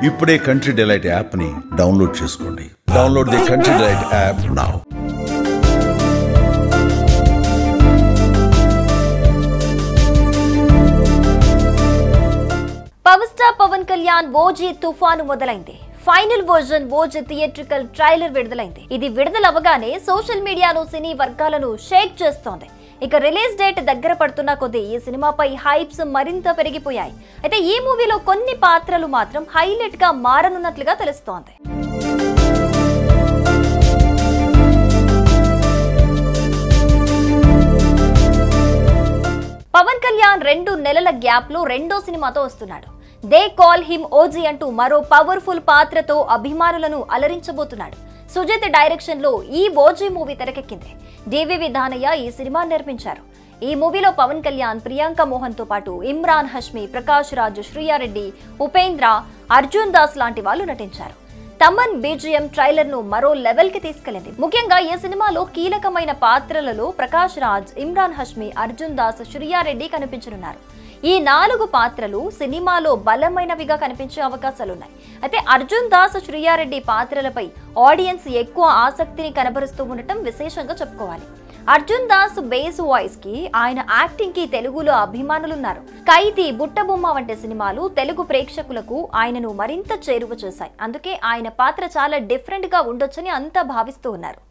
ఇప్పుడే country delight app ని download చేసుకోండి. Download the country delight app now. Power star Pawan Kalyan OG తుఫాను మొదలైంది. Final version OG theatrical trailer విడుదలైంది. ఇది విడుదలవగానే సోషల్ మీడియాను సినీ వర్గాలను షేక్ చేస్తోంది. ఇక రిలీజ్ డేట్ దగ్గర పడుతున్న కొద్దీ ఈ సినిమాపై హైప్స్ మరింత పెరిగిపోయాయి. అయితే ఈ మూవీలో కొన్ని పాత్రలు మాత్రం హైలైట్ గా మారనున్నట్లుగా తెలుస్తోంది. పవన్ కళ్యాణ్ 2 నెలల గ్యాప్ లో రెండో సినిమాతో వస్తున్నాడు. దే కాల్ హిమ్ ఓజీ అంటూ మరో పవర్ఫుల్ పాత్రతో అభిమానులను అలరించబోతున్నాడు. సుజిత్ డైరెక్షన్ లో ఈ ఓజీ మూవీ తెరకెక్కింది. డివివి దానయ్య ఈ సినిమా నిర్మించారు. ఈ మూవీలో పవన్ కళ్యాణ్, ప్రియాంక మోహన్ తో పాటు ఇమ్రాన్ హష్మి, ప్రకాష్ రాజ్, శ్రీయారెడ్డి, ఉపేంద్ర, అర్జున్ దాస్ లాంటి వాళ్ళు నటించారు. తమన్ బీజిఎం ట్రైలర్ ను మరో లెవెల్ కి తీసుకెళ్లింది. ముఖ్యంగా ఈ సినిమాలో కీలకమైన పాత్రలలో ప్రకాష్ రాజ్, ఇమ్రాన్ హష్మి, అర్జున్ దాస్, శ్రీయారెడ్డి కనిపించనున్నారు. ఈ 4 పాత్రలు సినిమాలో బలమైనవిగా కనిపించే అవకాశాలున్నాయి. అయితే అర్జున్ దాస్, శ్రీయారెడ్డి పాత్రలపై ఆడియన్స్ ఎక్కువ ఆసక్తిని కనబరుస్తూ ఉండటం విశేషంగా చెప్పుకోవాలి. అర్జున్ దాస్ బేస్ వాయిస్ కి, ఆయన యాక్టింగ్ కి తెలుగులో అభిమానులున్నారు. ఖైదీ, బుట్టబొమ్మ వంటి సినిమాలు తెలుగు ప్రేక్షకులకు ఆయనను మరింత చేరువ చేశాయి. అందుకే ఆయన పాత్ర చాలా డిఫరెంట్ గా ఉండొచ్చని అంతా భావిస్తూ ఉన్నారు.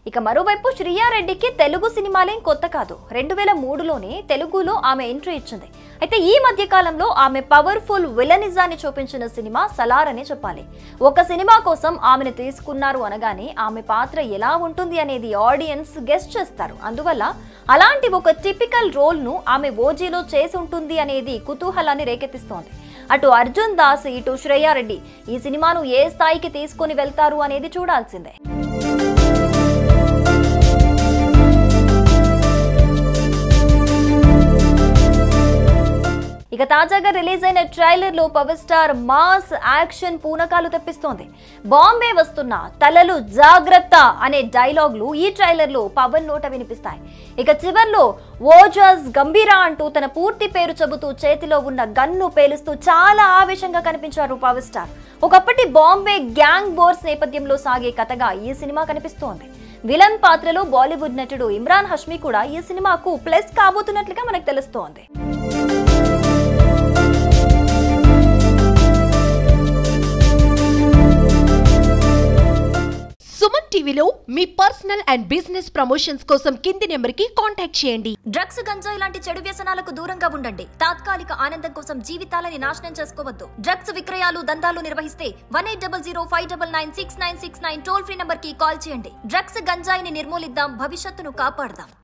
ఇక మరోవైపు శ్రీయారెడ్డికి తెలుగు సినిమాలేం కొత్త కాదు. 2003లోనే తెలుగులో ఆమె ఎంట్రీ ఇచ్చింది. అయితే ఈ మధ్య కాలంలో ఆమె పవర్ఫుల్ విలనిజాన్ని చూపించిన సినిమా సలార్ అనే చెప్పాలి. ఒక సినిమా కోసం ఆమెను తీసుకున్నారు అనగానే ఆమె పాత్ర ఎలా ఉంటుంది అనేది ఆడియన్స్ గెస్ చేస్తారు. అందువల్ల అలాంటి ఒక టిపికల్ రోల్ ను ఆమె ఓజీలో చేసి ఉంటుంది అనేది కుతూహలాన్ని రేకెత్తిస్తోంది. అటు అర్జున్ దాస్, ఇటు శ్రేయారెడ్డి ఈ సినిమాను ఏ స్థాయికి తీసుకొని వెళ్తారు అనేది చూడాల్సిందే. ఇక తాజాగా రిలీజ్ అయిన ట్రైలర్ లో పవర్ స్టార్ మాస్ యాక్షన్ పూనకాలు తెప్పిస్తోంది. బాంబే వస్తున్న తలలు జాగ్రత్త అనే డైలాగులు ఈ ట్రైలర్ లో పవన్ నోట వినిపిస్తాయి. ఇక చివర్లో ఓజాస్ గంభీరా అంటూ తన పూర్తి పేరు చెబుతూ చేతిలో ఉన్న గన్ను పేలుస్తూ చాలా ఆవేశంగా కనిపించారు పవర్ స్టార్. ఒకప్పటి బాంబే గ్యాంగ్ వార్స్ నేపథ్యంలో సాగే కథగా ఈ సినిమా కనిపిస్తోంది. విలన్ పాత్రలో బాలీవుడ్ నటుడు ఇమ్రాన్ హష్మి కూడా ఈ సినిమాకు ప్లస్ కాబోతున్నట్లుగా మనకు తెలుస్తోంది. సుమన్ టీవీలో మీ పర్సనల్ అండ్ బిజినెస్ ప్రమోషన్స్ కోసం కింది నెంబర్కి కాంటాక్ట్ చేయండి. డ్రగ్స్, గంజాయి లాంటి చెడు వ్యసనాలకు దూరంగా ఉండండి. తాత్కాలిక ఆనందం కోసం జీవితాలని నాశనం చేసుకోవద్దు. డ్రగ్స్ విక్రయాలు, దందాలు నిర్వహిస్తే 1800599696 టోల్ ఫ్రీ నంబర్ కి కాల్ చేయండి. డ్రగ్స్, గంజాయిని నిర్మూలిద్దాం, భవిష్యత్తును కాపాడదాం.